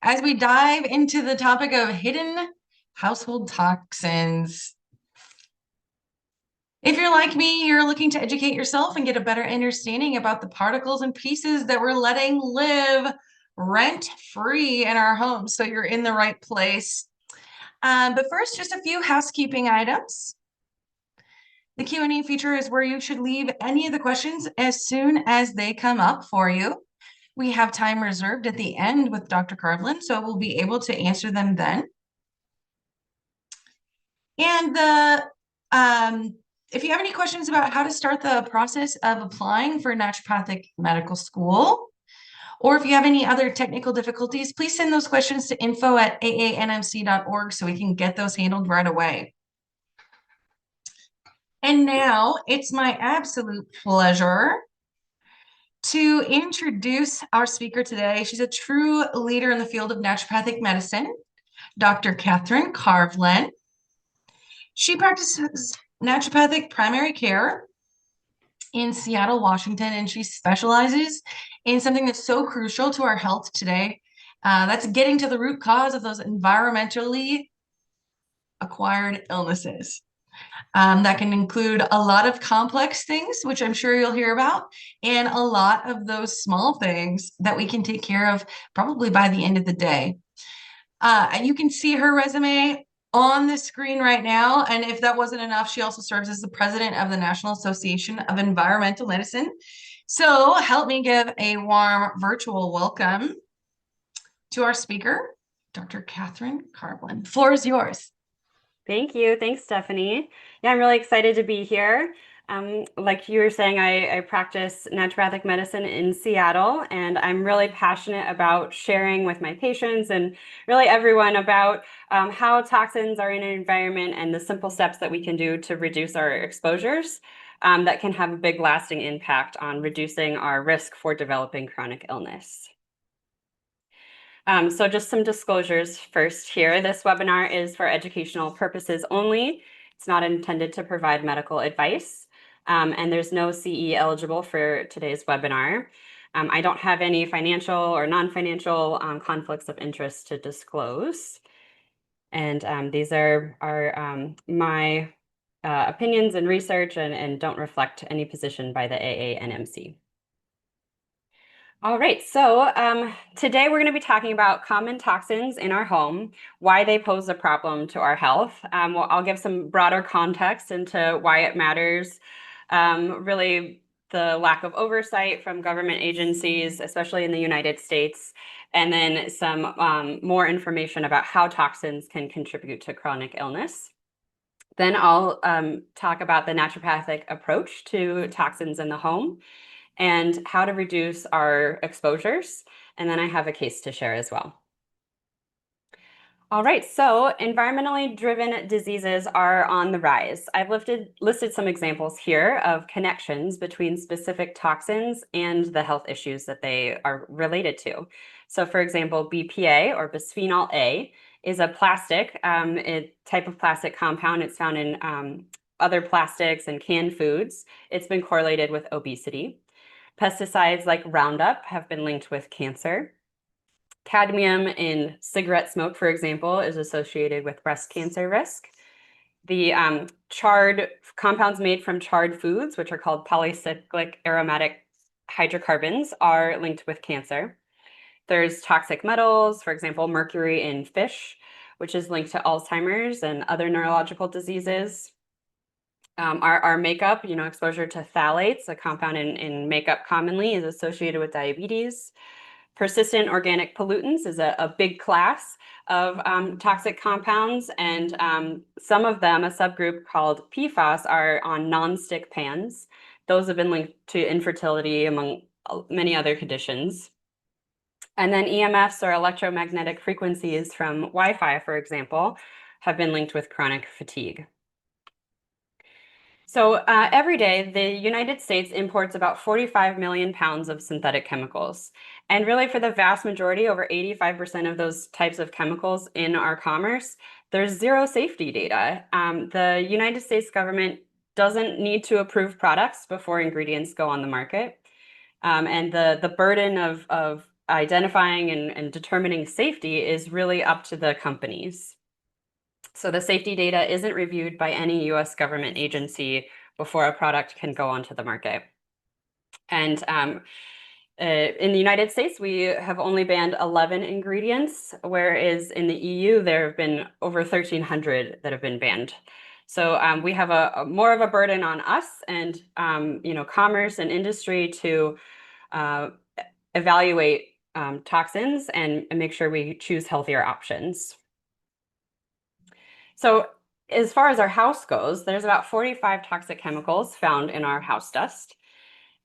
as we dive into the topic of hidden household toxins. If you're like me, you're looking to educate yourself and get a better understanding about the particles and pieces that we're letting live rent-free in our homes. So you're in the right place. But first, just a few housekeeping items. The Q&A feature is where you should leave any of the questions as soon as they come up for you. We have time reserved at the end with Dr. Carvlin, so we'll be able to answer them then. And if you have any questions about how to start the process of applying for naturopathic medical school, or if you have any other technical difficulties, please send those questions to info@aANMC.org so we can get those handled right away. And now it's my absolute pleasure to introduce our speaker today. She's a true leader in the field of naturopathic medicine, Dr. Katherine Carvlin. She practices naturopathic primary care in Seattle, Washington, and she specializes in something that's so crucial to our health today. That's getting to the root cause of those environmentally acquired illnesses. That can include a lot of complex things, which I'm sure you'll hear about, and a lot of those small things that we can take care of probably by the end of the day. And you can see her resume on the screen right now. And if that wasn't enough, she also serves as the president of the National Association of Environmental Medicine. So help me give a warm virtual welcome to our speaker, Dr. Katherine Carvlin. The floor is yours. Thank you. Thanks, Stephanie. Yeah, I'm really excited to be here. Like you were saying, I practice naturopathic medicine in Seattle, and I'm really passionate about sharing with my patients and really everyone about how toxins are in an environment and the simple steps that we can do to reduce our exposures that can have a big lasting impact on reducing our risk for developing chronic illness. So just some disclosures first here. This webinar is for educational purposes only. It's not intended to provide medical advice, and there's no CE eligible for today's webinar. I don't have any financial or non-financial conflicts of interest to disclose. And these are my opinions and research and don't reflect any position by the AANMC. All right, so today we're going to be talking about common toxins in our home, why they pose a problem to our health. Well, I'll give some broader context into why it matters, really the lack of oversight from government agencies, especially in the United States, and then some more information about how toxins can contribute to chronic illness. Then I'll talk about the naturopathic approach to toxins in the home and how to reduce our exposures. And then I have a case to share as well. All right, so environmentally driven diseases are on the rise. I've listed some examples here of connections between specific toxins and the health issues that they are related to. So for example, BPA or bisphenol A is a plastic, a type of plastic compound. It's found in other plastics and canned foods. It's been correlated with obesity. Pesticides like Roundup have been linked with cancer. Cadmium in cigarette smoke, for example, is associated with breast cancer risk. The charred compounds made from charred foods, which are called polycyclic aromatic hydrocarbons, are linked with cancer. There's toxic metals, for example, mercury in fish, which is linked to Alzheimer's and other neurological diseases. Our makeup, exposure to phthalates, a compound in makeup commonly, is associated with diabetes. Persistent organic pollutants is a big class of toxic compounds, and some of them, a subgroup called PFAS, are on non-stick pans. Those have been linked to infertility, among many other conditions. And then EMFs, or electromagnetic frequencies from Wi-Fi, for example, have been linked with chronic fatigue. So every day, the United States imports about 45 million pounds of synthetic chemicals. And really, for the vast majority, over 85% of those types of chemicals in our commerce, there's zero safety data. The United States government doesn't need to approve products before ingredients go on the market. And the burden of identifying and determining safety is really up to the companies. So the safety data isn't reviewed by any US government agency before a product can go onto the market. And in the United States, we have only banned 11 ingredients, whereas in the EU, there have been over 1,300 that have been banned. So we have a more of a burden on us and commerce and industry to evaluate toxins and make sure we choose healthier options. So as far as our house goes, there's about 45 toxic chemicals found in our house dust.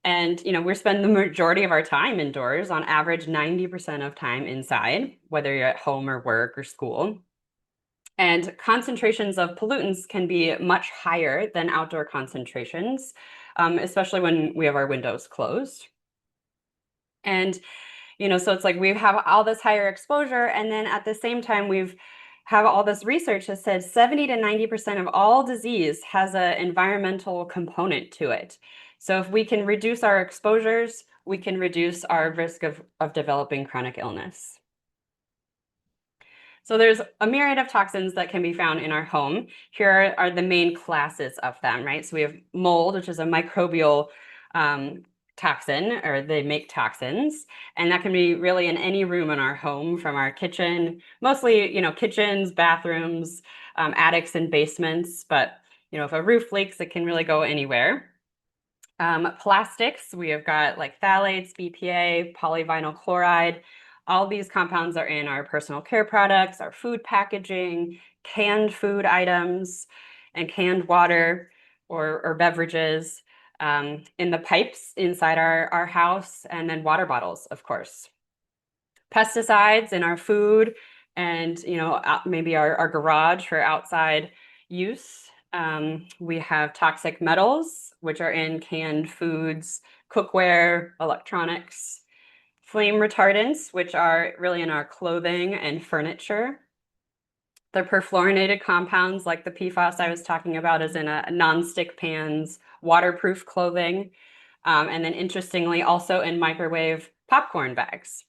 And, we spend the majority of our time indoors, on average 90% of time inside, whether you're at home or work or school. And concentrations of pollutants can be much higher than outdoor concentrations, especially when we have our windows closed. And, so it's like we have all this higher exposure, and then at the same time, we've have all this research that says 70 to 90% of all disease has an environmental component to it. So if we can reduce our exposures, we can reduce our risk of developing chronic illness. So there's a myriad of toxins that can be found in our home. Here are the main classes of them, right? So we have mold, which is a microbial toxin, or they make toxins, and that can be really in any room in our home, from our kitchen, mostly, kitchens, bathrooms, attics and basements. But, if a roof leaks, it can really go anywhere. Plastics, we have got like phthalates, BPA, polyvinyl chloride. All these compounds are in our personal care products, our food packaging, canned food items, and canned water or beverages, in the pipes inside our house, and then water bottles, of course. Pesticides in our food and, maybe our garage for outside use. We have toxic metals, which are in canned foods, cookware, electronics. Flame retardants, which are really in our clothing and furniture. The perfluorinated compounds, like the PFAS I was talking about, is in a nonstick pans, waterproof clothing, and then interestingly, also in microwave popcorn bags.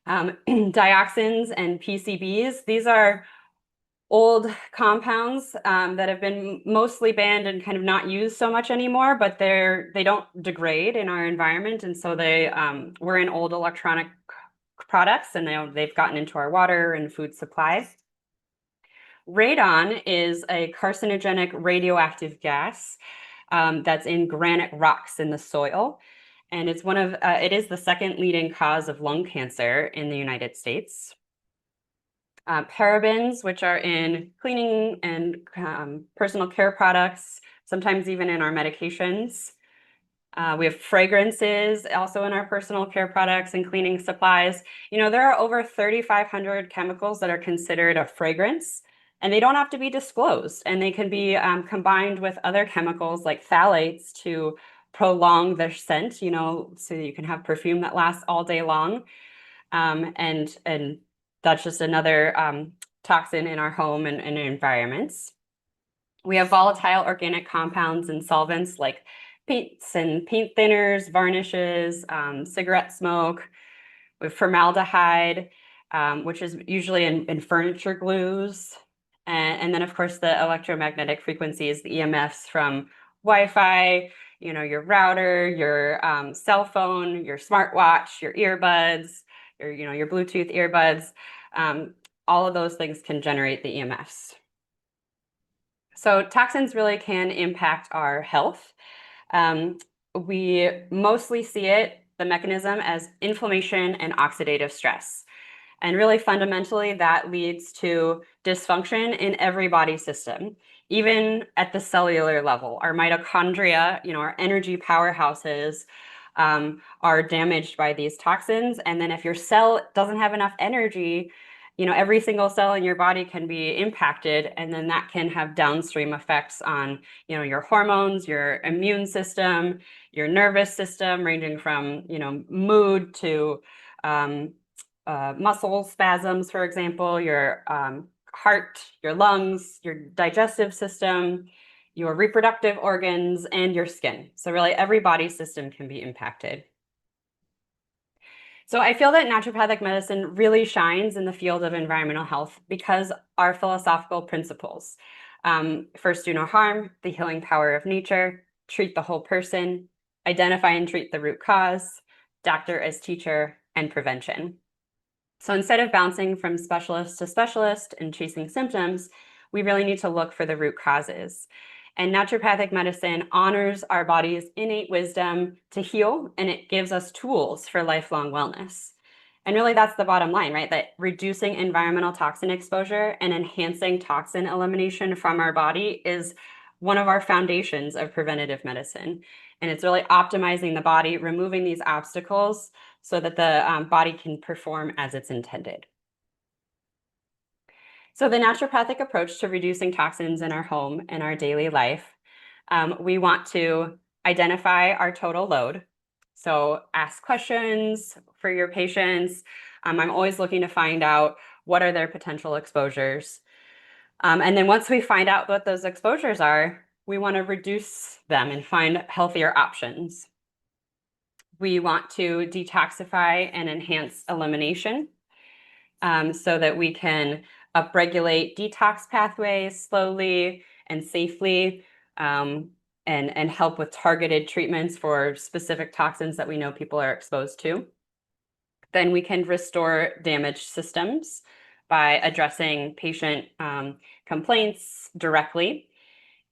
Dioxins and PCBs, these are old compounds that have been mostly banned and kind of not used so much anymore, but they don't degrade in our environment, and so they were in old electronic products, and they've gotten into our water and food supply. Radon is a carcinogenic radioactive gas that's in granite rocks in the soil, and it's it is the second leading cause of lung cancer in the United States. Parabens, which are in cleaning and personal care products, sometimes even in our medications. We have fragrances also in our personal care products and cleaning supplies. There are over 3,500 chemicals that are considered a fragrance, and they don't have to be disclosed, and they can be combined with other chemicals like phthalates to prolong their scent, so you can have perfume that lasts all day long. And that's just another toxin in our home and environments. We have volatile organic compounds and solvents like paints and paint thinners, varnishes, cigarette smoke. We have formaldehyde, which is usually in furniture glues. And then, of course, the electromagnetic frequencies, the EMFs from Wi-Fi, your router, your cell phone, your smartwatch, your earbuds, your Bluetooth earbuds. All of those things can generate the EMFs. So toxins really can impact our health. We mostly see the mechanism as inflammation and oxidative stress. And really fundamentally, that leads to dysfunction in every body system, even at the cellular level. Our mitochondria, our energy powerhouses, are damaged by these toxins. And then if your cell doesn't have enough energy, every single cell in your body can be impacted, and then that can have downstream effects on, your hormones, your immune system, your nervous system, ranging from, mood to muscle spasms, for example, your heart, your lungs, your digestive system, your reproductive organs, and your skin. So really every body system can be impacted. So I feel that naturopathic medicine really shines in the field of environmental health because our philosophical principles. First, do no harm, the healing power of nature, treat the whole person, identify and treat the root cause, doctor as teacher, and prevention. So instead of bouncing from specialist to specialist and chasing symptoms, we really need to look for the root causes. And naturopathic medicine honors our body's innate wisdom to heal, and it gives us tools for lifelong wellness. And really, that's the bottom line, right? That reducing environmental toxin exposure and enhancing toxin elimination from our body is one of our foundations of preventative medicine. And it's really optimizing the body, removing these obstacles so that the body can perform as it's intended. So the naturopathic approach to reducing toxins in our home and our daily life, we want to identify our total load. So ask questions for your patients. I'm always looking to find out what are their potential exposures. And then once we find out what those exposures are, we want to reduce them and find healthier options. We want to detoxify and enhance elimination so that we can upregulate detox pathways slowly and safely and help with targeted treatments for specific toxins that we know people are exposed to. Then we can restore damaged systems by addressing patient complaints directly,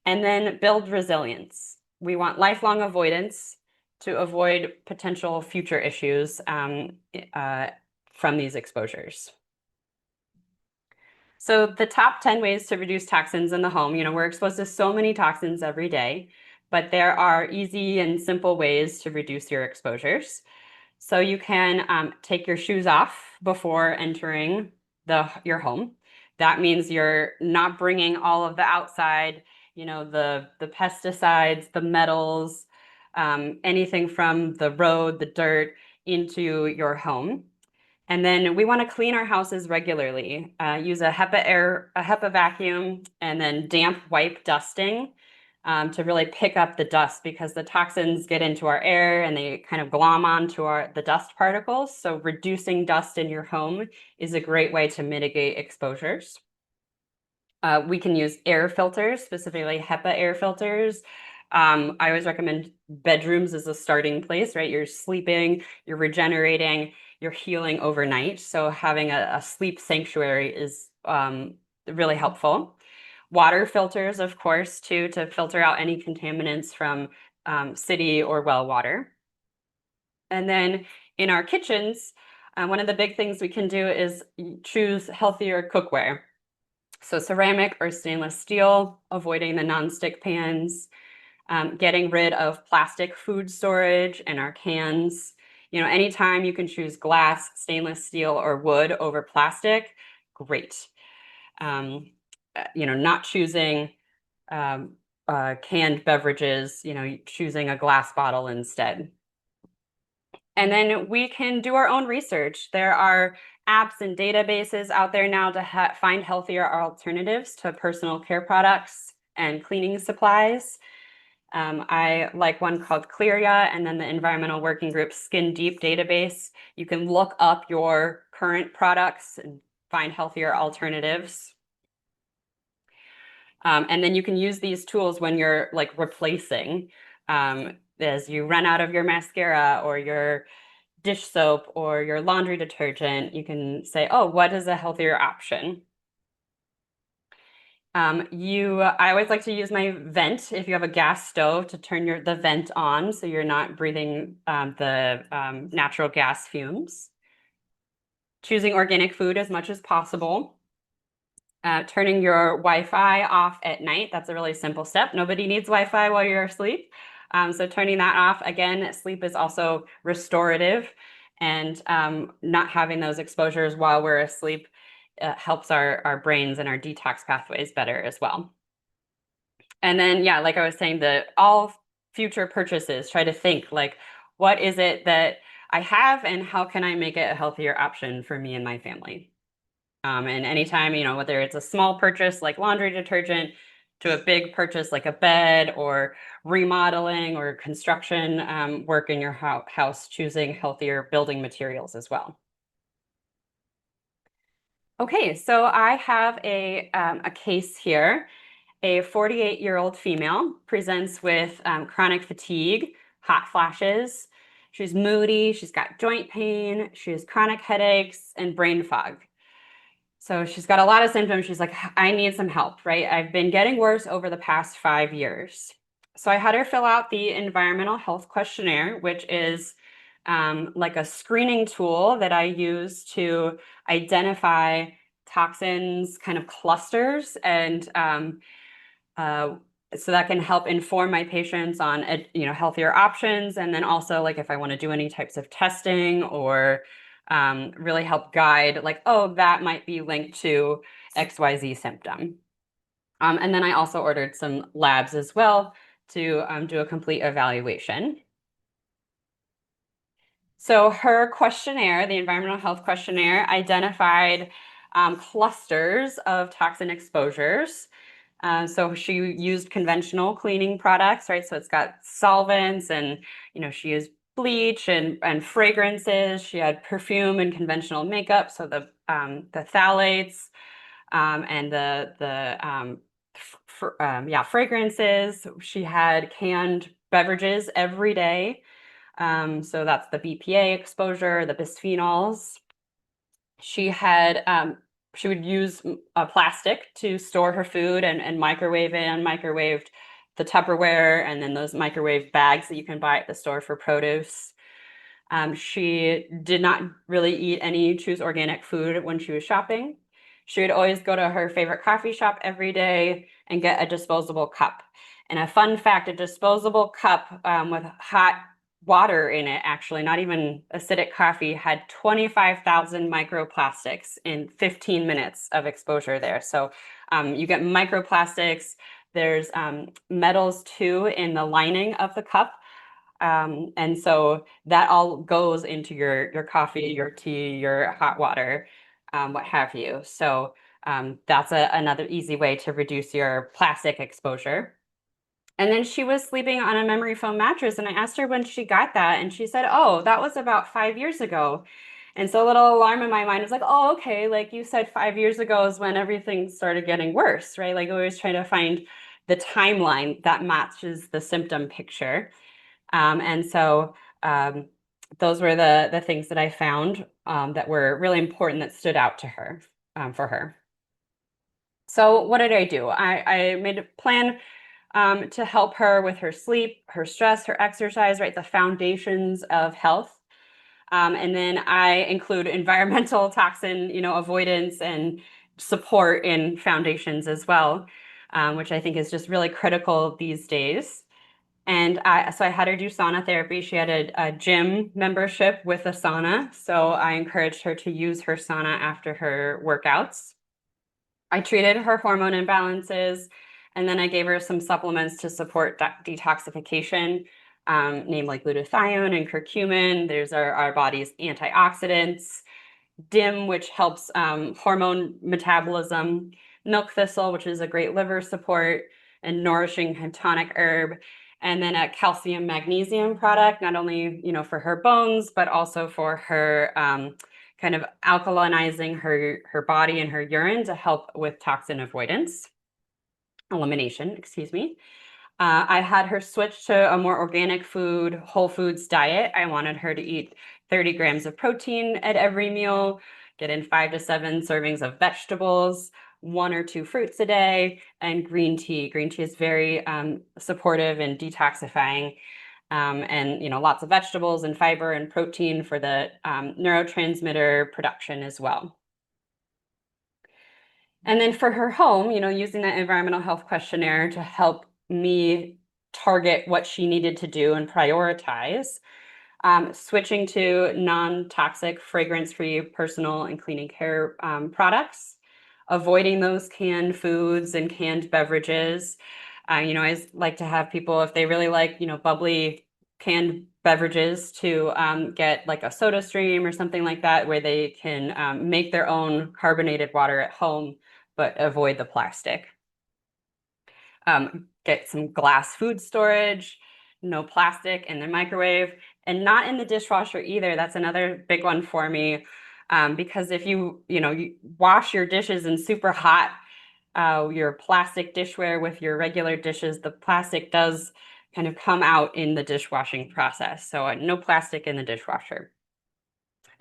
and then build resilience. We want lifelong avoidance to avoid potential future issues from these exposures. So the top 10 ways to reduce toxins in the home, we're exposed to so many toxins every day, but there are easy and simple ways to reduce your exposures. So you can take your shoes off before entering your home. That means you're not bringing all of the outside, the pesticides, the metals, anything from the road, the dirt into your home. And then we want to clean our houses regularly. Use a HEPA vacuum, and then damp wipe dusting to really pick up the dust, because the toxins get into our air and they kind of glom onto the dust particles. So reducing dust in your home is a great way to mitigate exposures. We can use air filters, specifically HEPA air filters. I always recommend bedrooms as a starting place, right? You're sleeping, you're regenerating, you're healing overnight. So having a sleep sanctuary is really helpful. Water filters, of course, too, to filter out any contaminants from city or well water. And then in our kitchens, one of the big things we can do is choose healthier cookware. So ceramic or stainless steel, avoiding the nonstick pans, getting rid of plastic food storage and our cans. Anytime you can choose glass, stainless steel, or wood over plastic, great. Not choosing canned beverages, choosing a glass bottle instead. And then we can do our own research. There are apps and databases out there now to find healthier alternatives to personal care products and cleaning supplies. I like one called Clearia, and then the Environmental Working Group Skin Deep database. You can look up your current products and find healthier alternatives. And then you can use these tools when you're replacing, as you run out of your mascara or your dish soap or your laundry detergent. You can say, oh, what is a healthier option? I always like to use my vent, if you have a gas stove, to turn the vent on so you're not breathing the natural gas fumes. Choosing organic food as much as possible. Turning your Wi-Fi off at night. That's a really simple step. Nobody needs Wi-Fi while you're asleep. So turning that off, again, sleep is also restorative, and not having those exposures while we're asleep helps our brains and our detox pathways better as well. And then, yeah, like I was saying, all future purchases, try to think what is it that I have and how can I make it a healthier option for me and my family? And anytime, whether it's a small purchase like laundry detergent, to a big purchase like a bed or remodeling or construction work in your house, choosing healthier building materials as well. Okay, so I have a case here. A 48-year-old female presents with chronic fatigue, hot flashes. She's moody, she's got joint pain, she has chronic headaches, and brain fog. So she's got a lot of symptoms. She's like, I need some help, right? I've been getting worse over the past 5 years. So I had her fill out the environmental health questionnaire, which is like a screening tool that I use to identify toxins kind of clusters and so that can help inform my patients on healthier options, and then also like if I want to do any types of testing or really help guide like, oh, that might be linked to XYZ symptom. And then I also ordered some labs as well to do a complete evaluation. So her questionnaire, the environmental health questionnaire, identified clusters of toxin exposures. So she used conventional cleaning products, right? So it's got solvents and, she used bleach and fragrances. She had perfume and conventional makeup. So the phthalates and fragrances. She had canned beverages every day. So that's the BPA exposure, the bisphenols. She would use a plastic to store her food and microwave in, microwaved the Tupperware, and then those microwave bags that you can buy at the store for produce. She did not really eat any Choose Organic food when she was shopping. She would always go to her favorite coffee shop every day and get a disposable cup. And a fun fact, a disposable cup with hot water in it, actually, not even acidic coffee, had 25,000 microplastics in 15 minutes of exposure there. So you get microplastics. There's metals too in the lining of the cup. And so that all goes into your coffee, your tea, your hot water, what have you. So that's another easy way to reduce your plastic exposure. And then she was sleeping on a memory foam mattress, and I asked her when she got that, and she said, oh, that was about 5 years ago. And so a little alarm in my mind was like, oh, okay, like you said 5 years ago is when everything started getting worse, right? Like I was trying to find the timeline that matches the symptom picture. And so those were the things that I found that were really important, that stood out to her, for her. So what did I do? I made a plan to help her with her sleep, her stress, her exercise, right? The foundations of health. And then I include environmental toxin, avoidance and support in foundations as well, which I think is just really critical these days. And so I had her do sauna therapy. She had a gym membership with a sauna. So I encouraged her to use her sauna after her workouts. I treated her hormone imbalances, and then I gave her some supplements to support detoxification, namely glutathione and curcumin. There's our body's antioxidants. DIM, which helps hormone metabolism. Milk thistle, which is a great liver support and nourishing tonic herb. And then a calcium magnesium product, not only for her bones, but also for her kind of alkalinizing her body and her urine to help with toxin elimination, excuse me. I had her switch to a more organic food, whole foods diet. I wanted her to eat 30 grams of protein at every meal, get in 5 to 7 servings of vegetables, 1 or 2 fruits a day, and green tea. Green tea is very supportive and detoxifying. And lots of vegetables and fiber and protein for the neurotransmitter production as well. And then for her home, using that environmental health questionnaire to help me target what she needed to do and prioritize, switching to non-toxic, fragrance-free personal and cleaning care products, avoiding those canned foods and canned beverages. I like to have people, if they really like, bubbly canned beverages, to get like a Soda Stream or something like that, where they can make their own carbonated water at home, but avoid the plastic. Get some glass food storage, no plastic in the microwave, and not in the dishwasher either. That's another big one for me. Because if you wash your dishes in super hot, your plastic dishware with your regular dishes, the plastic does kind of come out in the dishwashing process. So no plastic in the dishwasher.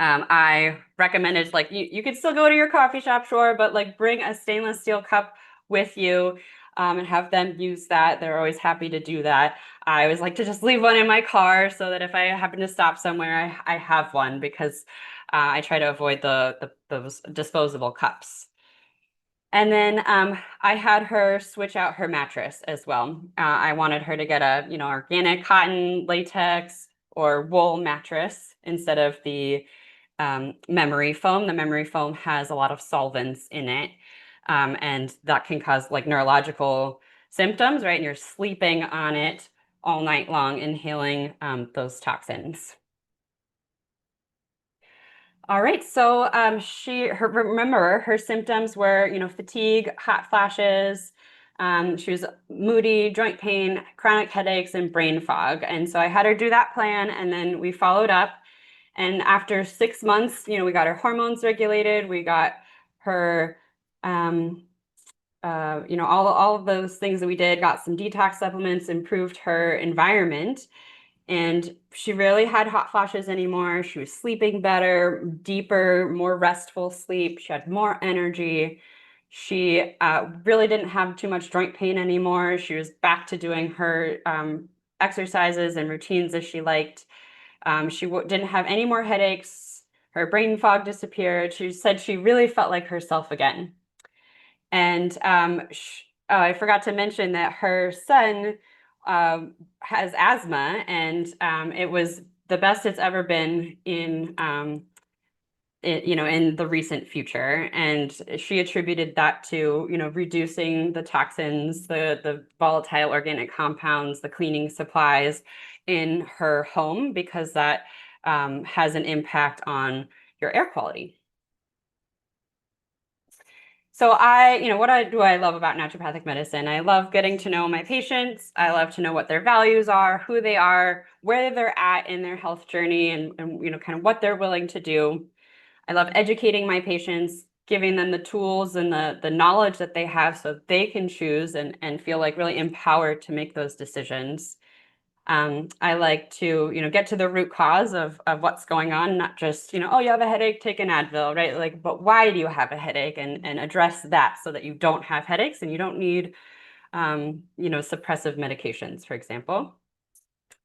I recommended, like, you could still go to your coffee shop, sure, but like bring a stainless steel cup with you, and have them use that. They're always happy to do that. I always like to just leave one in my car so that if I happen to stop somewhere, I have one, because I try to avoid those disposable cups. And then I had her switch out her mattress as well. I wanted her to get a, organic cotton, latex, or wool mattress instead of the memory foam. The memory foam has a lot of solvents in it, and that can cause like neurological symptoms, right? And you're sleeping on it all night long, inhaling those toxins. All right, so remember, her symptoms were, fatigue, hot flashes. She was moody, joint pain, chronic headaches, and brain fog. And so I had her do that plan, and then we followed up. And after 6 months, we got her hormones regulated. We got her, all of those things that we did. Got some detox supplements, improved her environment. And she rarely had hot flashes anymore. She was sleeping better, deeper, more restful sleep. She had more energy. She really didn't have too much joint pain anymore. She was back to doing her exercises and routines as she liked. She didn't have any more headaches. Her brain fog disappeared. She said she really felt like herself again. And I forgot to mention that her son has asthma, and it was the best it's ever been in in the recent future. And she attributed that to reducing the toxins, the volatile organic compounds, the cleaning supplies in her home, because that has an impact on your air quality. So do I love about naturopathic medicine? I love getting to know my patients. I love to know what their values are, who they are, where they're at in their health journey, and kind of what they're willing to do. I love educating my patients, giving them the tools and the knowledge that they have so they can choose and feel like really empowered to make those decisions. I like to, get to the root cause of what's going on, not just, oh, you have a headache, take an Advil, right? Like, but why do you have a headache, and address that so that you don't have headaches and you don't need, suppressive medications, for example.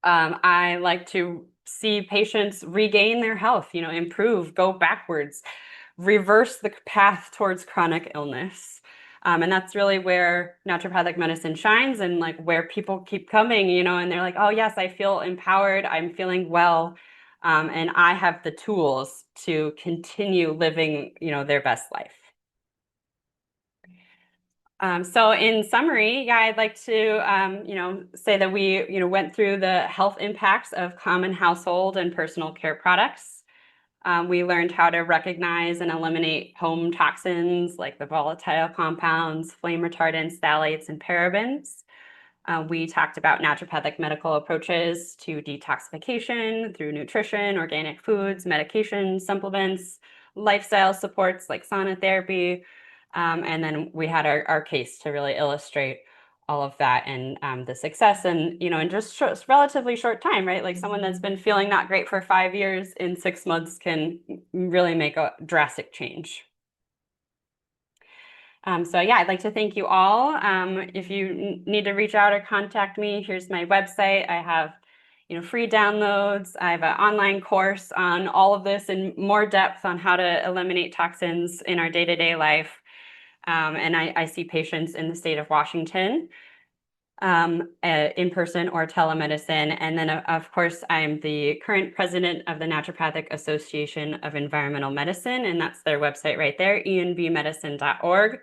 I like to see patients regain their health, improve, go backwards, reverse the path towards chronic illness. And that's really where naturopathic medicine shines, and like where people keep coming, and they're like, oh, yes, I feel empowered. I'm feeling well. And I have the tools to continue living, their best life. So in summary, yeah, I'd like to, say that we, went through the health impacts of common household and personal care products. We learned how to recognize and eliminate home toxins like the volatile compounds, flame retardants, phthalates, and parabens. We talked about naturopathic medical approaches to detoxification through nutrition, organic foods, medications, supplements, lifestyle supports like sauna therapy. And then we had our case to really illustrate all of that, and the success, and in just relatively short time, right? Like someone that's been feeling not great for 5 years, in 6 months can really make a drastic change. So yeah, I'd like to thank you all. If you need to reach out or contact me, here's my website. I have free downloads. I have an online course on all of this in more depth on how to eliminate toxins in our day-to-day life. And I see patients in the state of Washington, in person or telemedicine. And then, of course, I'm the current president of the Naturopathic Association of Environmental Medicine, and that's their website right there, envmedicine.org.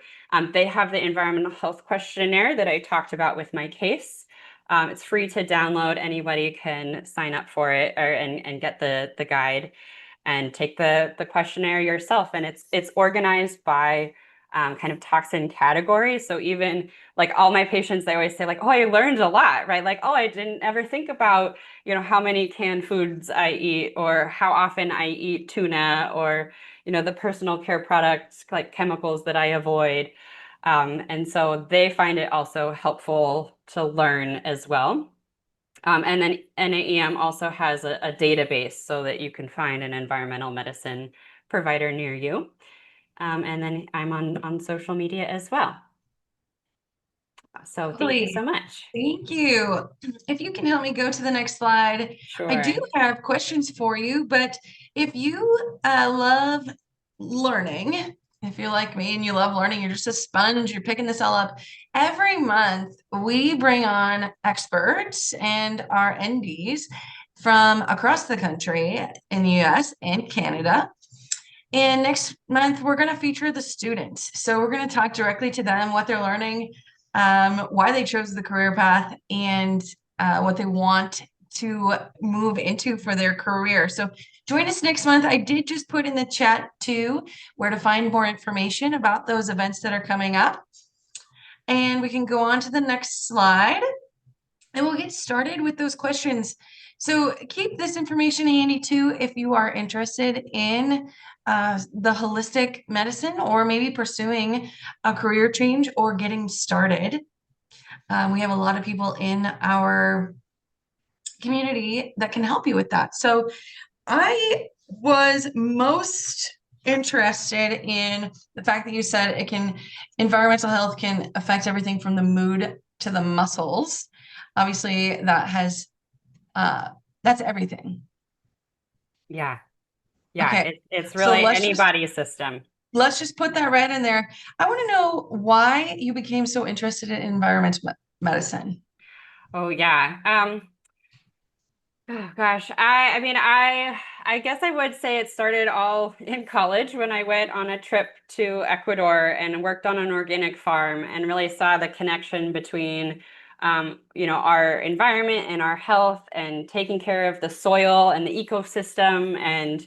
They have the environmental health questionnaire that I talked about with my case. It's free to download. Anybody can sign up for it and get the guide and take the questionnaire yourself. And it's organized by kind of toxin category. So even like all my patients, they always say like, oh, I learned a lot, right? Like, oh, I didn't ever think about, how many canned foods I eat or how often I eat tuna or, the personal care products like chemicals that I avoid. And so they find it also helpful to learn as well. And then NAEM also has a database so that you can find an environmental medicine provider near you. And then I'm on social media as well. So thank you so Lovely. much. Thank you. If you can help me go to the next slide, I do Sure. have questions for you, but if you love learning, if you're like me and you love learning, you're just a sponge, you're picking this all up. Every month, we bring on experts and our NDs from across the country in the US and Canada. And next month, we're going to feature the students. So we're going to talk directly to them, what they're learning, why they chose the career path, and what they want to move into for their career. So join us next month. I did just put in the chat too where to find more information about those events that are coming up. And we can go on to the next slide and we'll get started with those questions. So keep this information handy too if you are interested in the holistic medicine or maybe pursuing a career change or getting started. We have a lot of people in our community that can help you with that. So I was most interested in the fact that you said environmental health can affect everything from the mood to the muscles. Obviously, that's everything. Yeah. Yeah. Okay, It's so really anybody's system. let's just put that right in there. I want to know why you became so interested in environmental medicine. Oh, yeah. Oh gosh, I mean, I guess I would say it started all in college when I went on a trip to Ecuador and worked on an organic farm and really saw the connection between, our environment and our health and taking care of the soil and the ecosystem and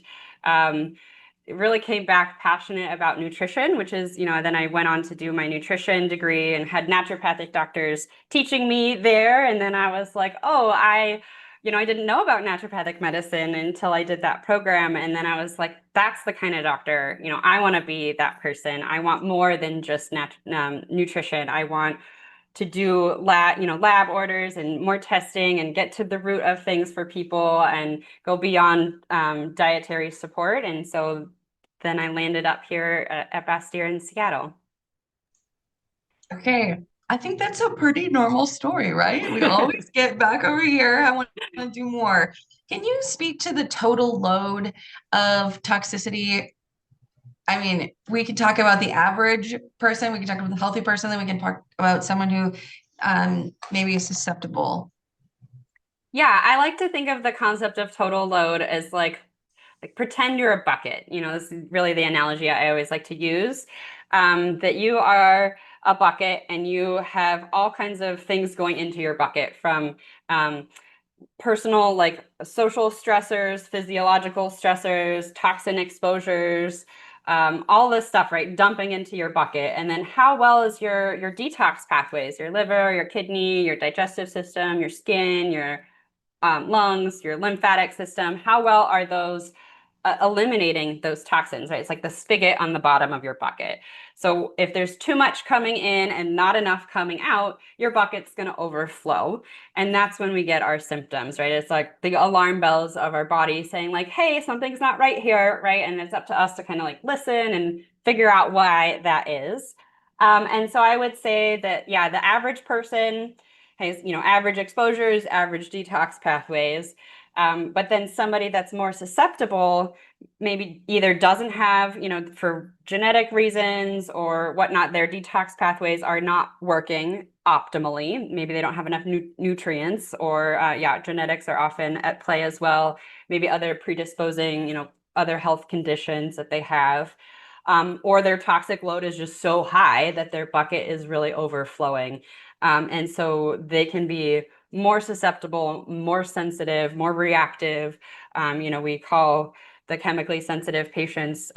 it really came back passionate about nutrition, which is, then I went on to do my nutrition degree and had naturopathic doctors teaching me there. And then I was like, oh, I didn't know about naturopathic medicine until I did that program. And then I was like, that's the kind of doctor, I want to be that person. I want more than just nutrition. I want to do lab orders and more testing and get to the root of things for people and go beyond dietary support. And so then I landed up here at Bastyr in Seattle. Okay, I think that's a pretty normal story, right? We always get back over here. I want to do more. Can you speak to the total load of toxicity? I mean, we could talk about the average person, we can talk about the healthy person, then we can talk about someone who maybe is susceptible. Yeah, I like to think of the concept of total load as like pretend you're a bucket. This is really the analogy I always like to use. That you are a bucket and you have all kinds of things going into your bucket from personal, like social stressors, physiological stressors, toxin exposures, all this stuff, right? Dumping into your bucket. And then how well is your detox pathways, your liver, your kidney, your digestive system, your skin, your lungs, your lymphatic system, how well are those eliminating those toxins, right? It's like the spigot on the bottom of your bucket. So if there's too much coming in and not enough coming out, your bucket's going to overflow. And that's when we get our symptoms, right? It's like the alarm bells of our body saying like, hey, something's not right here, right? And it's up to us to kind of like listen and figure out why that is. And so I would say that, yeah, the average person has, average exposures, average detox pathways. But then somebody that's more susceptible maybe either doesn't have, for genetic reasons or whatnot, their detox pathways are not working optimally. Maybe they don't have enough nutrients or, genetics are often at play as well. Maybe other predisposing, other health conditions that they have. Or their toxic load is just so high that their bucket is really overflowing. And so they can be more susceptible, more sensitive, more reactive. We call the chemically sensitive patients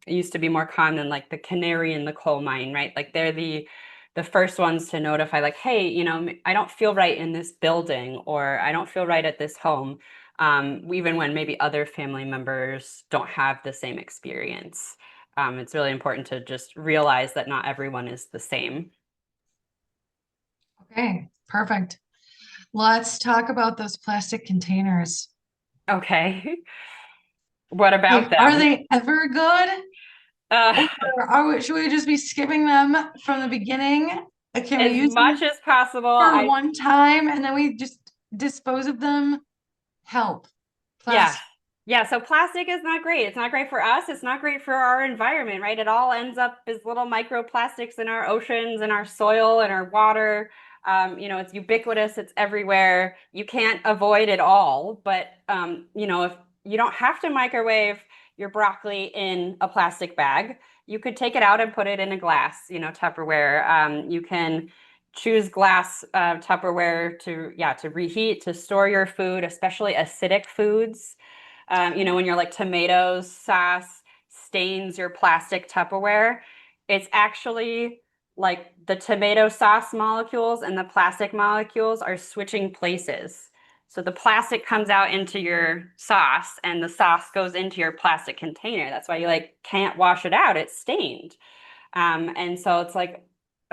used to be more common, like the canary in the coal mine, right? Like they're the first ones to notify, like, hey, I don't feel right in this building, or I don't feel right at this home, even when maybe other family members don't have the same experience. It's really important to just realize that not everyone is the same. Okay, perfect. Let's talk about those plastic containers. Okay. What Hey, about are them? they ever good? Uh, Or should we just be skipping them from the beginning? Can we as use them much as possible, for one time and then we just dispose of them? Help. yeah. Plastic. Yeah, so plastic is not great. It's not great for us. It's not great for our environment, right? It all ends up as little microplastics in our oceans, in our soil, in our water. It's ubiquitous, it's everywhere. You can't avoid it all, but if you don't have to microwave your broccoli in a plastic bag, you could take it out and put it in a glass, Tupperware. You can choose glass Tupperware to reheat, to store your food, especially acidic foods. When you're like tomatoes, sauce stains your plastic Tupperware, it's actually like the tomato sauce molecules and the plastic molecules are switching places. So the plastic comes out into your sauce and the sauce goes into your plastic container. That's why you like can't wash it out. It's stained. And so it's like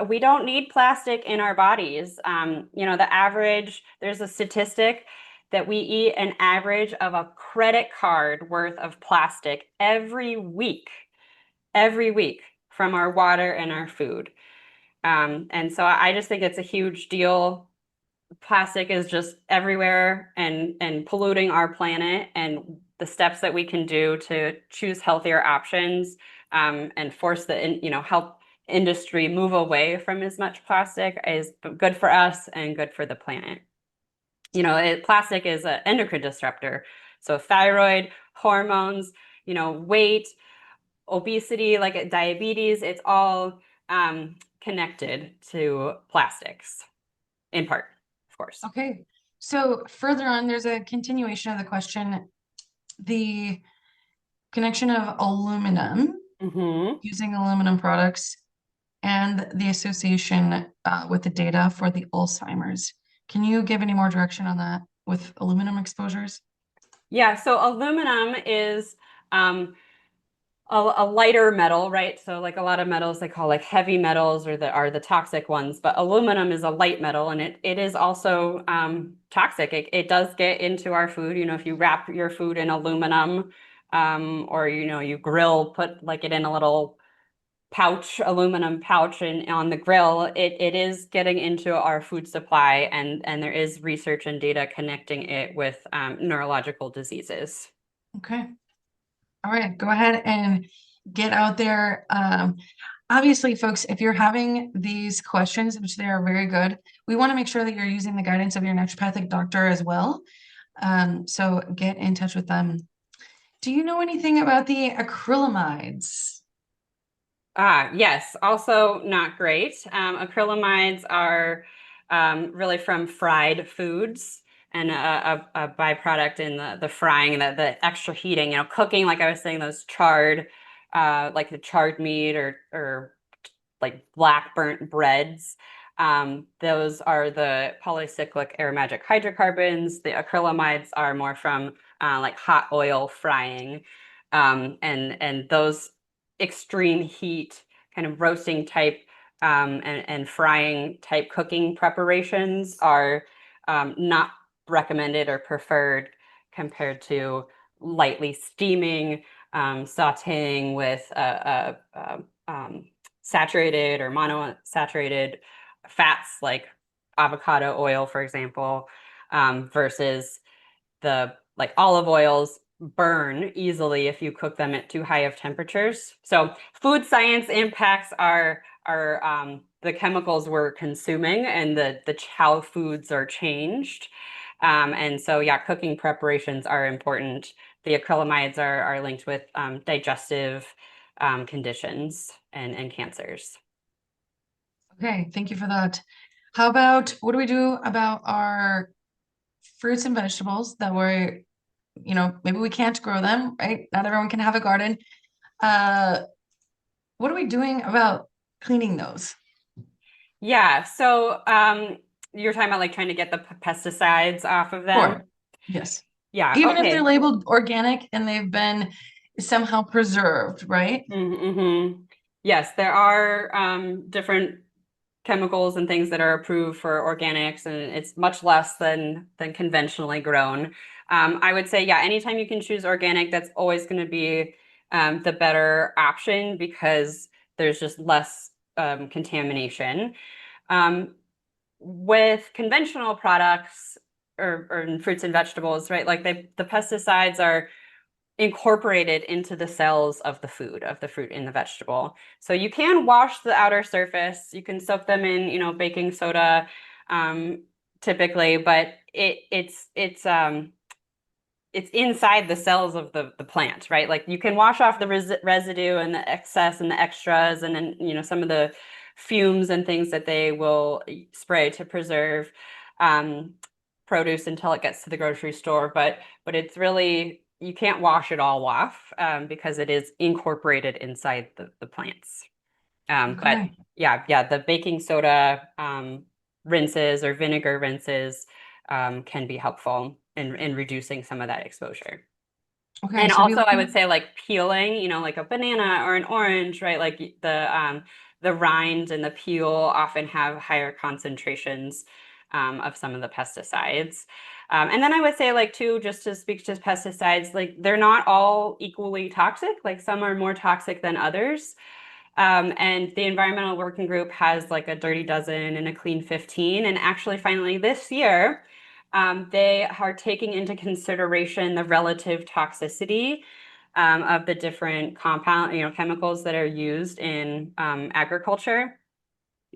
we don't need plastic in our bodies. There's a statistic that we eat an average of a credit card worth of plastic every week from our water and our food. And so I just think it's a huge deal. Plastic is just everywhere and polluting our planet, and the steps that we can do to choose healthier options, and force help industry move away from as much plastic is good for us and good for the planet. Plastic is an endocrine disruptor. So thyroid, hormones, weight, obesity, like diabetes, it's all connected to plastics in part, of course. Okay. So further on, there's a continuation of the question. The connection of aluminum, Mm-hmm. using aluminum products, and the association with the data for the Alzheimer's. Can you give any more direction on that with aluminum exposures? Yeah, so aluminum is a lighter metal, right? So like a lot of metals they call like heavy metals or are the toxic ones, but aluminum is a light metal and it is also toxic. It does get into our food. If you wrap your food in aluminum, or you grill, put like it in a little aluminum pouch and on the grill, it is getting into our food supply, and there is research and data connecting it with neurological diseases. Okay. All right, go ahead and get out there. Obviously, folks, if you're having these questions, which they are very good, we want to make sure that you're using the guidance of your naturopathic doctor as well. So get in touch with them. Do you know anything about the acrylamides? Yes, also not great. Acrylamides are really from fried foods and a byproduct in the frying, the extra heating, cooking, like I was saying, those like the charred meat or like black burnt breads. Those are the polycyclic aromatic hydrocarbons. The acrylamides are more from like hot oil frying. And those extreme heat, kind of roasting type and frying type cooking preparations are not recommended or preferred compared to lightly steaming, sauteing with saturated or monosaturated fats like avocado oil, for example, versus the like olive oils burn easily if you cook them at too high of temperatures. So food science impacts are the chemicals we're consuming and the how foods are changed. And so yeah, cooking preparations are important. The acrylamides are linked with digestive conditions and cancers. Okay, thank you for that. How about what do we do about our fruits and vegetables that were maybe we can't grow them, right? Not everyone can have a garden. Uh, what are we doing about cleaning those? Yeah. So you're talking about like trying to get the pesticides off of them. Sure. Yes. Yeah. Even if they're Okay. labeled organic and they've been somehow preserved, right? Mm-hmm. Yes, there are different chemicals and things that are approved for organics, and it's much less than conventionally grown. I would say, yeah, anytime you can choose organic, that's always going to be the better option because there's just less contamination. Um, with conventional products or fruits and vegetables, right? Like the pesticides are incorporated into the cells of the food, of the fruit and the vegetable. So you can wash the outer surface. You can soak them in, baking soda, um, typically, but it's inside the cells of the plant, right? Like you can wash off the residue and the excess and the extras, and then some of the fumes and things that they will spray to preserve um, produce until it gets to the grocery store. But it's really you can't wash it all off because it is incorporated inside the plants. But Okay. yeah, the baking soda rinses or vinegar rinses can be helpful in reducing some of that exposure. Okay. And So be also, I looking. would say like peeling, like a banana or an orange, right? Like the rind and the peel often have higher concentrations of some of the pesticides. And then I would say like too, just to speak to pesticides, like they're not all equally toxic. Like some are more toxic than others. And the Environmental Working Group has like a Dirty Dozen and a Clean 15. And actually, finally, this year, they are taking into consideration the relative toxicity of the different chemicals that are used in agriculture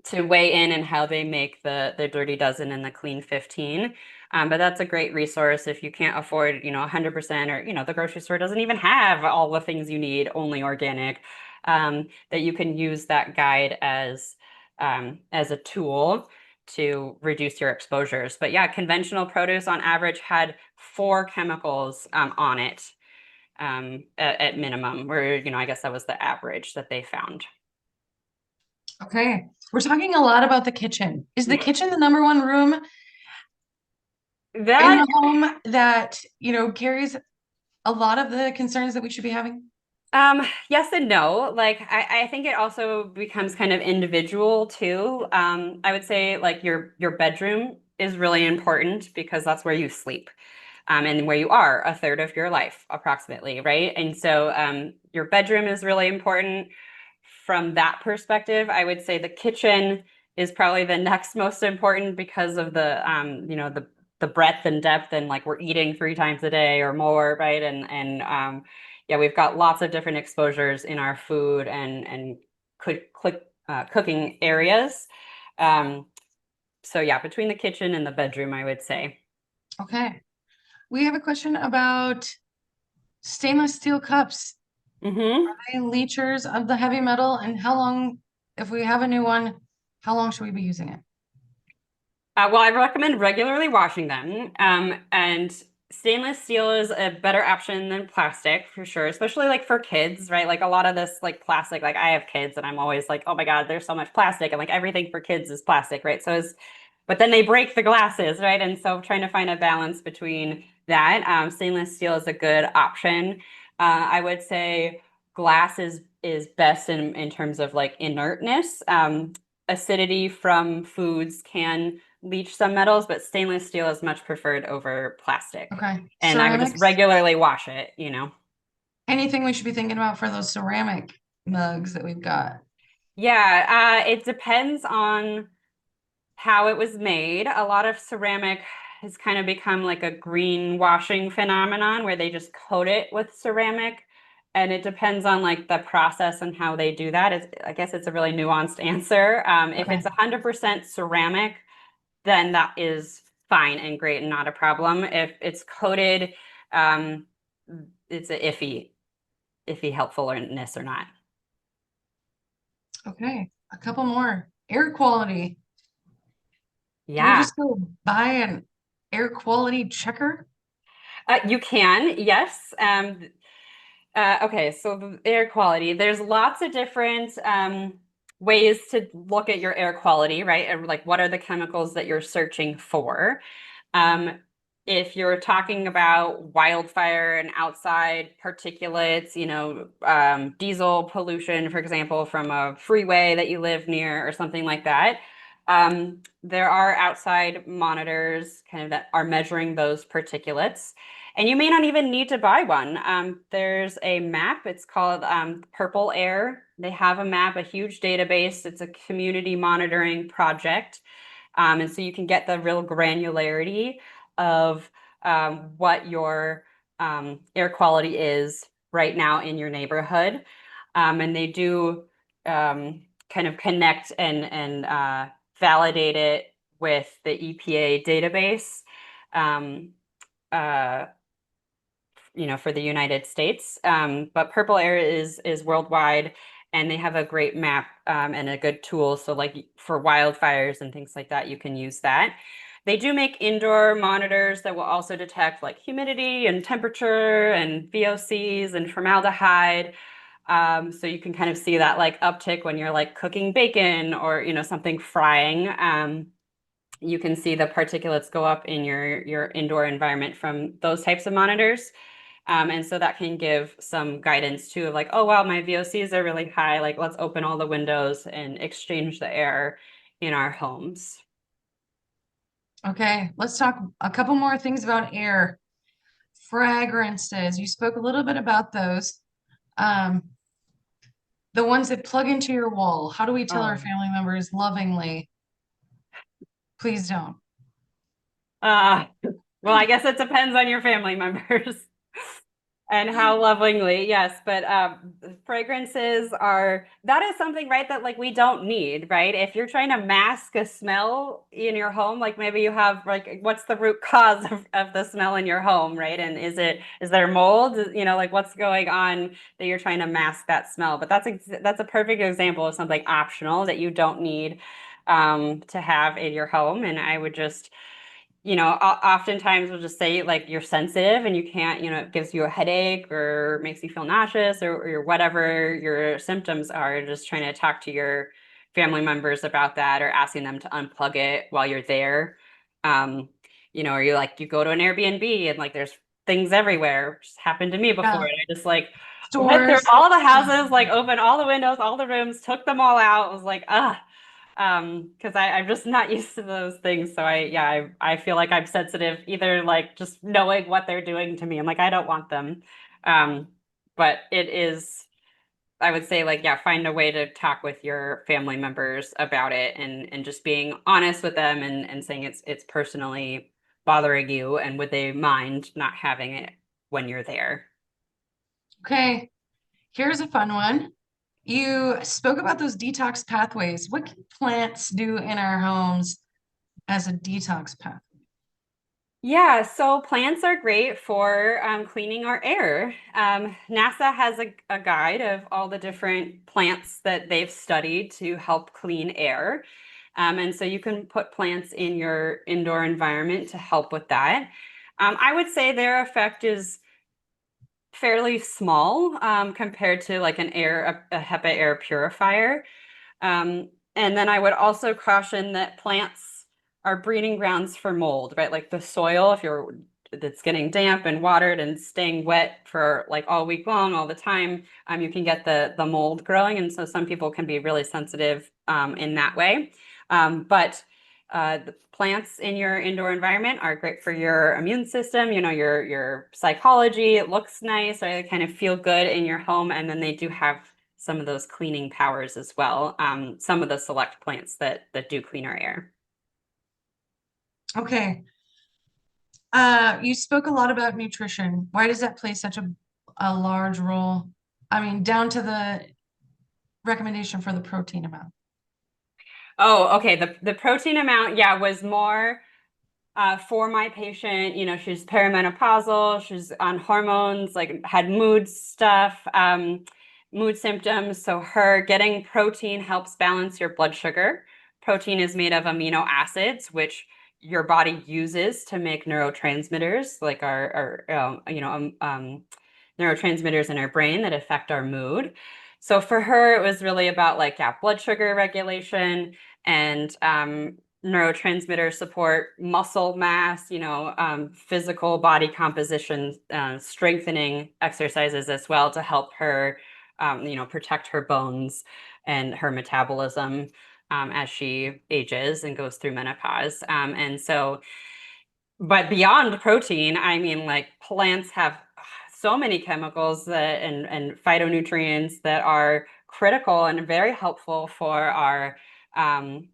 to weigh in and how they make the Dirty Dozen and the Clean 15. But that's a great resource if you can't afford, 100% or, the grocery store doesn't even have all the things you need, only organic, that you can use that guide as a tool to reduce your exposures. But yeah, conventional produce on average had 4 chemicals on it at minimum, where, I guess that was the average that they found. Okay. We're talking a lot about the kitchen. Is the Yeah. kitchen the number one room in That the home that, carries a lot of the concerns that we should be having? Yes and no. Like I think it also becomes kind of individual too. I would say like your bedroom is really important because that's where you sleep. And where you are a third of your life, approximately, right? And so your bedroom is really important. From that perspective, I would say the kitchen is probably the next most important because of the breadth and depth, and like we're eating 3 times a day or more, right? And yeah, we've got lots of different exposures in our food and cooking areas. Um, so yeah, between the kitchen and the bedroom, I would say. Okay. We have a question about stainless steel cups. Hmm. Are they leachers of the heavy metal? And how long, if we have a new one, how long should we be using it? Well, I recommend regularly washing them. And stainless steel is a better option than plastic for sure, especially like for kids, right? Like a lot of this like plastic, like I have kids and I'm always like, oh my God, there's so much plastic. And like everything for kids is plastic, right? But then they break the glasses, right? And so trying to find a balance between that. Stainless steel is a good option. I would say glass is best in terms of like inertness. Acidity from foods can leach some metals, but stainless steel is much preferred over plastic. Okay. And I would just Ceramics? regularly wash it. Anything we should be thinking about for those ceramic mugs that we've got? Yeah, it depends on how it was made. A lot of ceramic has kind of become like a green washing phenomenon where they just coat it with ceramic. And it depends on like the process and how they do that. I guess it's a really nuanced answer. If Okay. it's 100% ceramic, then that is fine and great and not a problem. If it's coated, um, it's a iffy helpfulness or not. Okay. A couple more. Air quality. Can we Yeah. just go buy an air quality checker? You can, yes. Okay, so the air quality, there's lots of different ways to look at your air quality, right? And like, what are the chemicals that you're searching for? Um, if you're talking about wildfire and outside particulates, diesel pollution, for example, from a freeway that you live near or something like that, there are outside monitors kind of that are measuring those particulates. And you may not even need to buy one. There's a map. It's called Purple Air. They have a map, a huge database. It's a community monitoring project. And so you can get the real granularity of what your air quality is right now in your neighborhood. And they do kind of connect and validate it with the EPA database. Um, uh, for the United States. But Purple Air is worldwide, and they have a great map and a good tool. So like for wildfires and things like that, you can use that. They do make indoor monitors that will also detect like humidity and temperature and VOCs and formaldehyde. So you can kind of see that like uptick when you're like cooking bacon or something frying. You can see the particulates go up in your indoor environment from those types of monitors. And so that can give some guidance too, like, oh, wow, my VOCs are really high. Like, let's open all the windows and exchange the air in our homes. Okay, let's talk a couple more things about air. Fragrances. You spoke a little bit about those. Um, the ones that plug into your wall. How do we tell our Oh. family members lovingly, please don't? Uh, well, I guess it depends on your family members. And how lovingly, yes. But fragrances that is something, right, that like we don't need, right? If you're trying to mask a smell in your home, like maybe you have like, what's the root cause of the smell in your home, right? And is there mold? Like what's going on that you're trying to mask that smell? But that's a perfect example of something optional that you don't need to have in your home. And I would just oftentimes we'll just say like you're sensitive and you can't, it gives you a headache or makes you feel nauseous or whatever your symptoms are, just trying to talk to your family members about that or asking them to unplug it while you're there. Um, or you go to an Airbnb and like there's things everywhere. It just happened to me before. Yeah, And I just like went through stores. all the Yeah. houses, like opened all the windows, all the rooms, took them all out. I was like, because I'm just not used to those things. So I feel like I'm sensitive, either like just knowing what they're doing to me. I'm like, I don't want them. Um, but it is, I would say like, yeah, find a way to talk with your family members about it and just being honest with them and saying it's personally bothering you and would they mind not having it when you're there. Okay, here's a fun one. You spoke about those detox pathways. What can plants do in our homes as a detox path? Yeah, so plants are great for cleaning our air. NASA has a guide of all the different plants that they've studied to help clean air. And so you can put plants in your indoor environment to help with that. I would say their effect is fairly small compared to like a HEPA air purifier. And then I would also caution that plants are breeding grounds for mold, right? Like the soil, that's getting damp and watered and staying wet for like all week long, all the time, you can get the mold growing. And so some people can be really sensitive in that way. But the plants in your indoor environment are great for your immune system, your psychology. It looks nice, right? They kind of feel good in your home. And then they do have some of those cleaning powers as well. Some of the select plants that do clean our air. Okay. You spoke a lot about nutrition. Why does that play such a large role? I mean, down to the recommendation for the protein amount. Oh, okay. The protein amount, yeah, was more for my patient. She's perimenopausal, she's on hormones, like had mood stuff, mood symptoms. So her getting protein helps balance your blood sugar. Protein is made of amino acids, which your body uses to make neurotransmitters, like neurotransmitters in our brain that affect our mood. So for her, it was really about like, yeah, blood sugar regulation and neurotransmitter support, muscle mass, physical body composition, strengthening exercises as well to help her, protect her bones and her metabolism as she ages and goes through menopause. But beyond protein, I mean, like plants have so many chemicals and phytonutrients that are critical and very helpful for our kind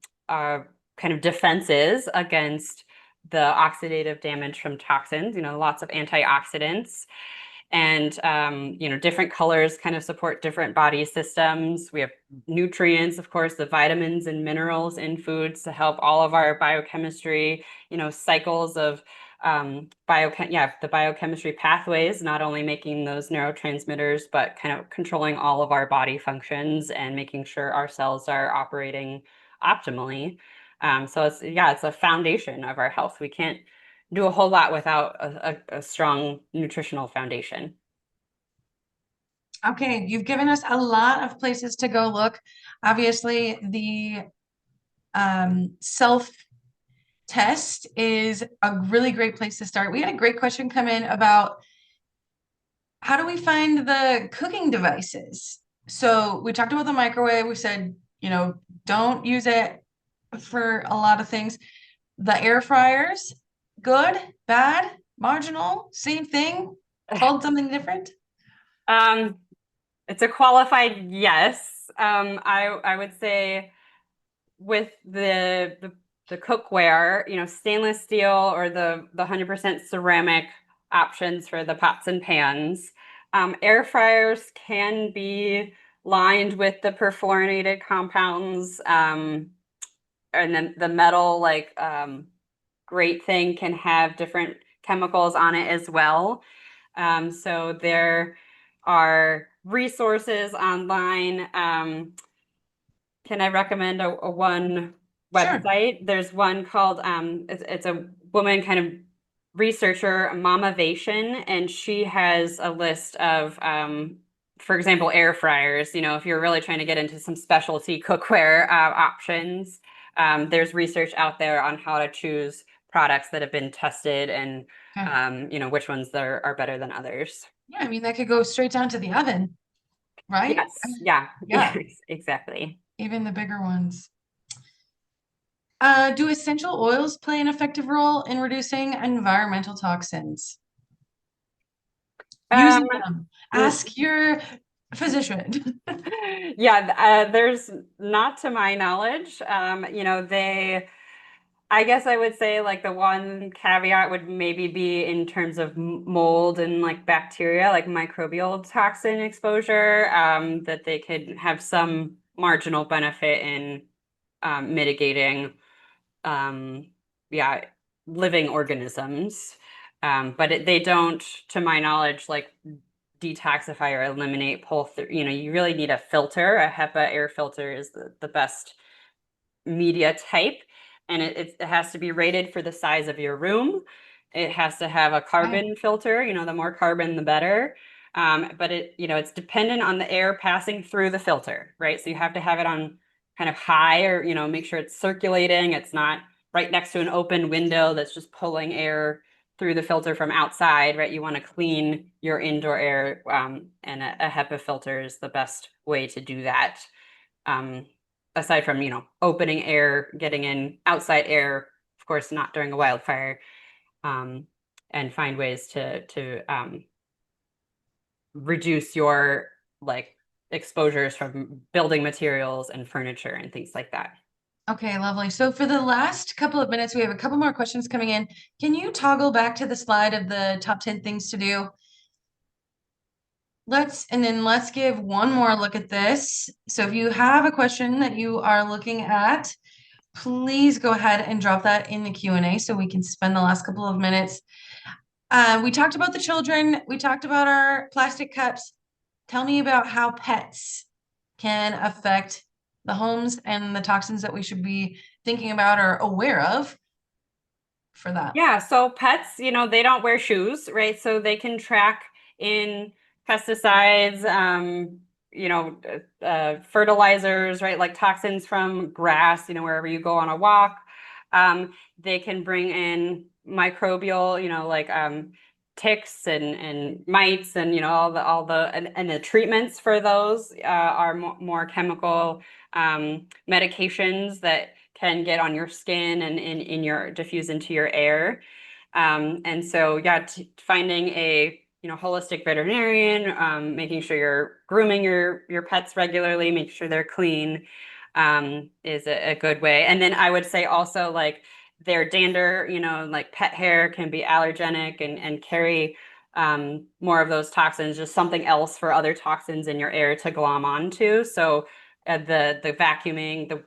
of defenses against the oxidative damage from toxins, lots of antioxidants. And different colors kind of support different body systems. We have nutrients, of course, the vitamins and minerals in foods to help all of our biochemistry, cycles of the biochemistry pathways, not only making those neurotransmitters, but kind of controlling all of our body functions and making sure our cells are operating optimally. So it's a foundation of our health. We can't do a whole lot without a strong nutritional foundation. Okay, you've given us a lot of places to go look. Obviously, the self test is a really great place to start. We had a great question come in about how do we find the cooking devices? So we talked about the microwave. We said, don't use it for a lot of things. The air fryers, good, bad, marginal, same thing, called something different? It's a qualified yes. I would say with the cookware, stainless steel or the 100% ceramic options for the pots and pans. Air fryers can be lined with the perfluorinated compounds, and then the metal grate thing can have different chemicals on it as well. So there are resources online. Can I recommend a one Sure. website? There's one called it's a woman kind of researcher, Mamavation, and she has a list of for example, air fryers. If you're really trying to get into some specialty cookware options, there's research out there on how to choose products that have been tested and Okay. which ones are better than others. Yeah, I mean, that could go straight down to the oven, right? Yes, yeah, Yeah, yes, exactly. even the bigger ones. Do essential oils play an effective role in reducing environmental toxins? Um, Using them. Ask your physician. yeah, there's not to my knowledge. I guess I would say like the one caveat would maybe be in terms of mold and like bacteria, like microbial toxin exposure, that they could have some marginal benefit in mitigating, um, yeah, living organisms. They don't, to my knowledge, like detoxify or eliminate pull through. You really need a filter. A HEPA air filter is the best media type, and it has to be rated for the size of your room. It has to have a Okay. carbon filter, the more carbon, the better. But it's dependent on the air passing through the filter, right? So you have to have it on kind of high or, make sure it's circulating. It's not right next to an open window that's just pulling air through the filter from outside, right? You want to clean your indoor air, and a HEPA filter is the best way to do that. Um, Aside from, opening air, getting in outside air, of course, not during a wildfire, and find ways to reduce your like exposures from building materials and furniture and things like that. Okay, lovely. So for the last couple of minutes, we have a couple more questions coming in. Can you toggle back to the slide of the top 10 things to do? Let's give one more look at this. So if you have a question that you are looking at, please go ahead and drop that in the Q&A so we can spend the last couple of minutes. We talked about the children. We talked about our plastic cups. Tell me about how pets can affect the homes and the toxins that we should be thinking about or aware of. for that? Yeah, so pets, they don't wear shoes, right? So they can track in pesticides, fertilizers, right? Like toxins from grass, wherever you go on a walk. They can bring in microbial, like ticks and mites and and the treatments for those are more chemical medications that can get on your skin and in your diffuse into your air. And so, yeah, finding a holistic veterinarian, making sure you're grooming your pets regularly, making sure they're clean, is a good way. And then I would say also like their dander, like pet hair can be allergenic and carry more of those toxins, just something else for other toxins in your air to glom onto. So the vacuuming, the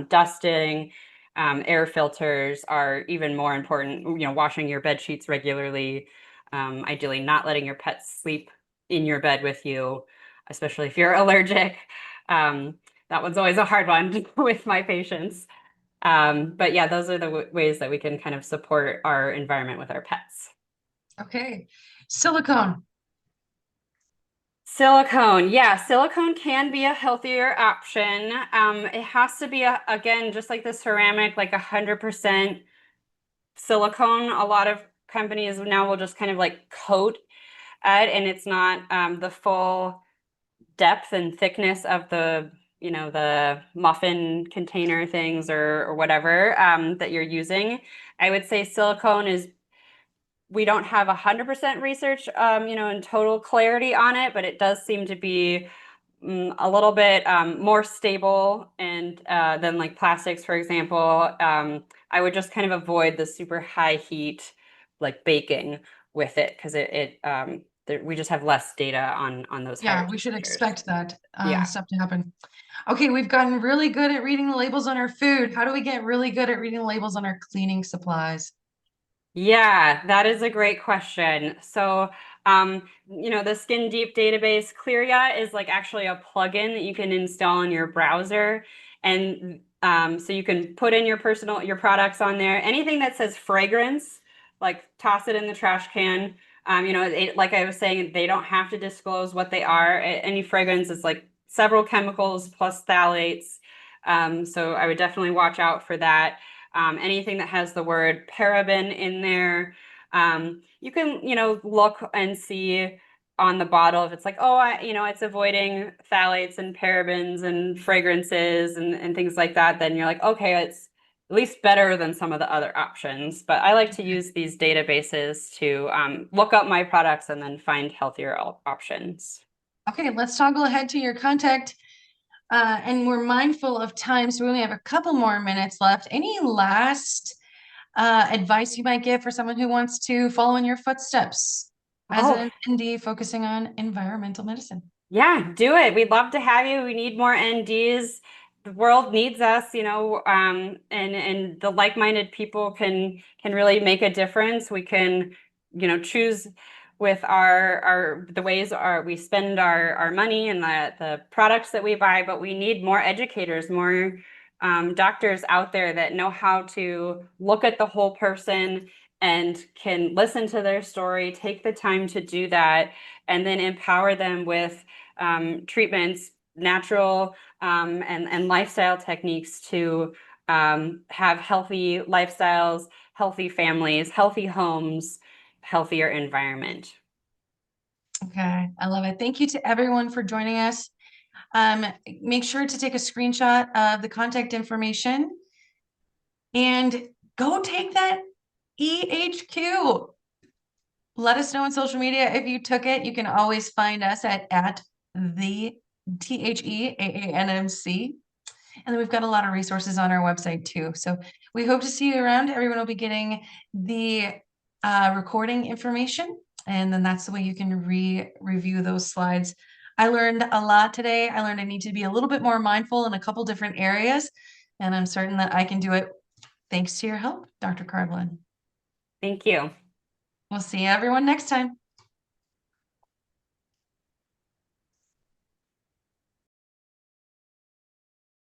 dusting, air filters are even more important. Washing your bed sheets regularly, ideally not letting your pets sleep in your bed with you, especially if you're allergic. That one's always a hard one with my patients. But yeah, those are the ways that we can kind of support our environment with our pets. Okay. Silicone. Silicone, yeah, silicone can be a healthier option. It has to be again, just like the ceramic, like 100% silicone. A lot of companies now will just kind of like coat it, and it's not the full depth and thickness of the muffin container things or whatever that you're using. I would say silicone is, we don't have 100% research, in total clarity on it, but it does seem to be a little bit more stable and than like plastics, for example. I would just kind of avoid the super high heat, like baking with it, because we just have less data on those higher Yeah, we should temperatures. expect that Yeah. stuff to happen. Okay, we've gotten really good at reading the labels on our food. How do we get really good at reading the labels on our cleaning supplies? Yeah, that is a great question. So, the Skin Deep database, Clearia, is like actually a plugin that you can install in your browser. And so you can put in your products on there. Anything that says fragrance, like toss it in the trash can. Like I was saying, they don't have to disclose what they are. Any fragrance is like several chemicals plus phthalates. So I would definitely watch out for that. Anything that has the word paraben in there. You can, look and see on the bottle if it's like, oh, it's avoiding phthalates and parabens and fragrances and things like that. Then you're like, okay, it's at least better than some of the other options. But I like to use these databases to look up my products and then find healthier options. Okay, let's toggle ahead to your contact. And we're mindful of time, so we only have a couple more minutes left. Any last advice you might give for someone who wants to follow in your footsteps as Oh, an ND focusing on environmental medicine? yeah, do it. We'd love to have you. We need more NDs. The world needs us, and the like-minded people can really make a difference. We can, choose with our the ways we spend our money and the products that we buy, but we need more educators, more doctors out there that know how to look at the whole person and can listen to their story, take the time to do that, and then empower them with treatments, natural and lifestyle techniques to have healthy lifestyles, healthy families, healthy homes, healthier environment. Okay, I love it. Thank you to everyone for joining us. Make sure to take a screenshot of the contact information and go take that EHQ. Let us know on social media if you took it. You can always find us at the THEAANMC. And then we've got a lot of resources on our website too. So we hope to see you around. Everyone will be getting the recording information. And then that's the way you can review those slides. I learned a lot today. I learned I need to be a little bit more mindful in a couple different areas. And I'm certain that I can do it thanks to your help, Dr. Carvlin. Thank you. We'll see everyone next time.